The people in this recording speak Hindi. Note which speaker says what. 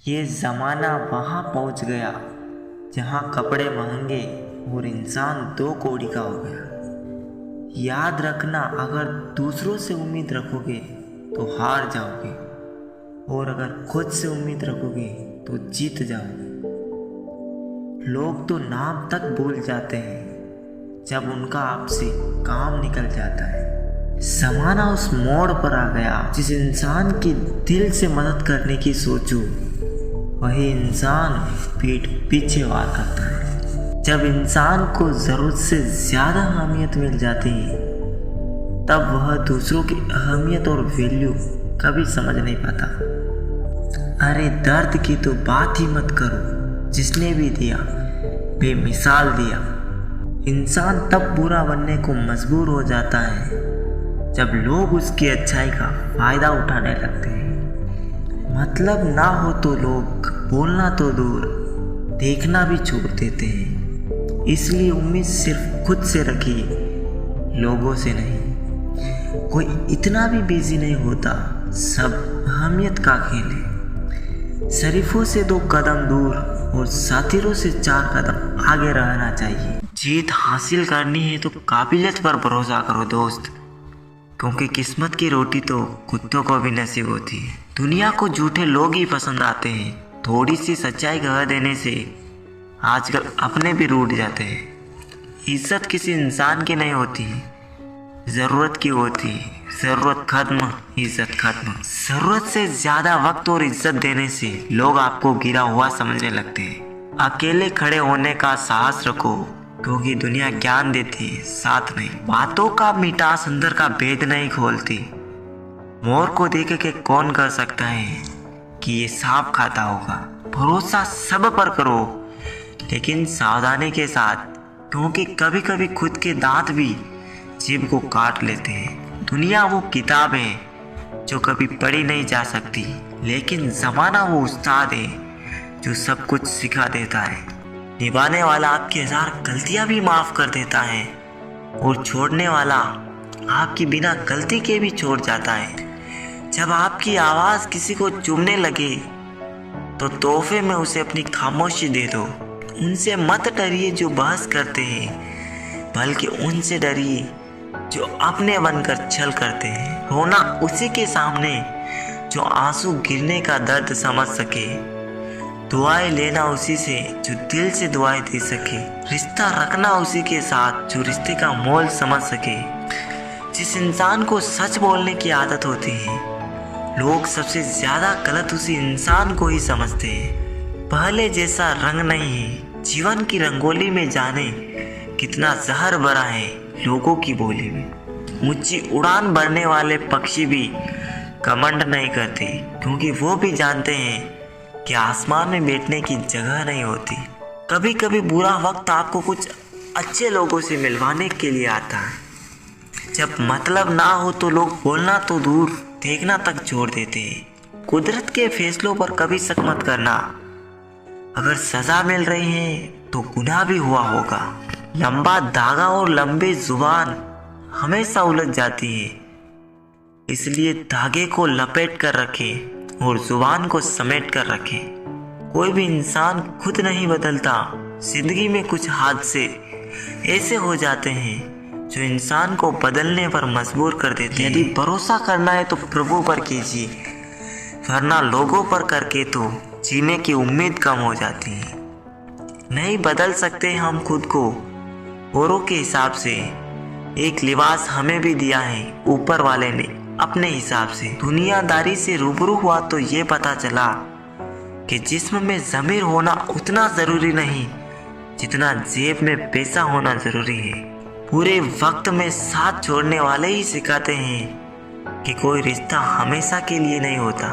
Speaker 1: ये ज़माना वहाँ पहुँच गया जहाँ कपड़े महंगे और इंसान 2 कौड़ी का हो गया। याद रखना, अगर दूसरों से उम्मीद रखोगे तो हार जाओगे, और अगर खुद से उम्मीद रखोगे तो जीत जाओगे। लोग तो नाम तक भूल जाते हैं जब उनका आपसे काम निकल जाता है। ज़माना उस मोड़ पर आ गया जिस इंसान की दिल से मदद करने की सोचो, वही इंसान पीठ पीछे वार करता है। जब इंसान को ज़रूरत से ज़्यादा अहमियत मिल जाती है तब वह दूसरों की अहमियत और वैल्यू कभी समझ नहीं पाता। अरे दर्द की तो बात ही मत करो, जिसने भी दिया बेमिसाल दिया। इंसान तब बुरा बनने को मजबूर हो जाता है जब लोग उसकी अच्छाई का फ़ायदा उठाने लगते हैं। मतलब ना हो तो लोग बोलना तो दूर, देखना भी छोड़ देते हैं। इसलिए उम्मीद सिर्फ खुद से रखिए, लोगों से नहीं। कोई इतना भी बिजी नहीं होता, सब अहमियत का खेल है। शरीफों से 2 कदम दूर और साथिरों से 4 कदम आगे रहना चाहिए। जीत हासिल करनी है तो काबिलियत पर भरोसा करो दोस्त, क्योंकि किस्मत की रोटी तो कुत्तों को भी नसीब होती है। दुनिया को झूठे लोग ही पसंद आते हैं। थोड़ी सी सच्चाई कह देने से आजकल अपने भी रूठ जाते हैं। इज्जत किसी इंसान की नहीं होती, ज़रूरत की होती है। ज़रूरत खत्म, इज्जत खत्म। ज़रूरत से ज़्यादा वक्त और इज्जत देने से लोग आपको गिरा हुआ समझने लगते हैं। अकेले खड़े होने का साहस रखो, क्योंकि दुनिया ज्ञान देती है, साथ नहीं। बातों का मिठास अंदर का भेद नहीं खोलती। मोर को देख के कौन कह सकता है कि ये सांप खाता होगा। भरोसा सब पर करो, लेकिन सावधानी के साथ, क्योंकि कभी कभी खुद के दांत भी जीभ को काट लेते हैं। दुनिया वो किताब है जो कभी पढ़ी नहीं जा सकती, लेकिन ज़माना वो उस्ताद है जो सब कुछ सिखा देता है। निभाने वाला आपकी 1000 गलतियां भी माफ़ कर देता है, और छोड़ने वाला आपकी बिना गलती के भी छोड़ जाता है। जब आपकी आवाज़ किसी को चुभने लगे तो तोहफे में उसे अपनी खामोशी दे दो। उनसे मत डरिए जो बहस करते हैं, बल्कि उनसे डरिए जो अपने बनकर छल करते हैं। रोना उसी के सामने जो आंसू गिरने का दर्द समझ सके। दुआएं लेना उसी से जो दिल से दुआएं दे सके। रिश्ता रखना उसी के साथ जो रिश्ते का मोल समझ सके। जिस इंसान को सच बोलने की आदत होती है, लोग सबसे ज़्यादा गलत उसी इंसान को ही समझते हैं। पहले जैसा रंग नहीं है जीवन की रंगोली में, जाने कितना जहर भरा है लोगों की बोली में। ऊंची उड़ान भरने वाले पक्षी भी घमंड नहीं करते, क्योंकि वो भी जानते हैं कि आसमान में बैठने की जगह नहीं होती। कभी कभी बुरा वक्त आपको कुछ अच्छे लोगों से मिलवाने के लिए आता है। जब मतलब ना हो तो लोग बोलना तो दूर, देखना तक छोड़ देते हैं। कुदरत के फैसलों पर कभी शक मत करना। अगर सजा मिल रही है तो गुनाह भी हुआ होगा। लंबा धागा और लंबी जुबान हमेशा उलझ जाती है, इसलिए धागे को लपेट कर रखें और जुबान को समेट कर रखें। कोई भी इंसान खुद नहीं बदलता। जिंदगी में कुछ हादसे ऐसे हो जाते हैं जो इंसान को बदलने पर मजबूर कर देते हैं। यदि भरोसा करना है तो प्रभु पर कीजिए, वरना लोगों पर करके तो जीने की उम्मीद कम हो जाती है। नहीं बदल सकते हम खुद को औरों के हिसाब से। एक लिबास हमें भी दिया है ऊपर वाले ने अपने हिसाब से। दुनियादारी से रूबरू हुआ तो ये पता चला कि जिस्म में ज़मीर होना उतना ज़रूरी नहीं जितना जेब में पैसा होना ज़रूरी है। पूरे वक्त में साथ छोड़ने वाले ही सिखाते हैं कि कोई रिश्ता हमेशा के लिए नहीं होता।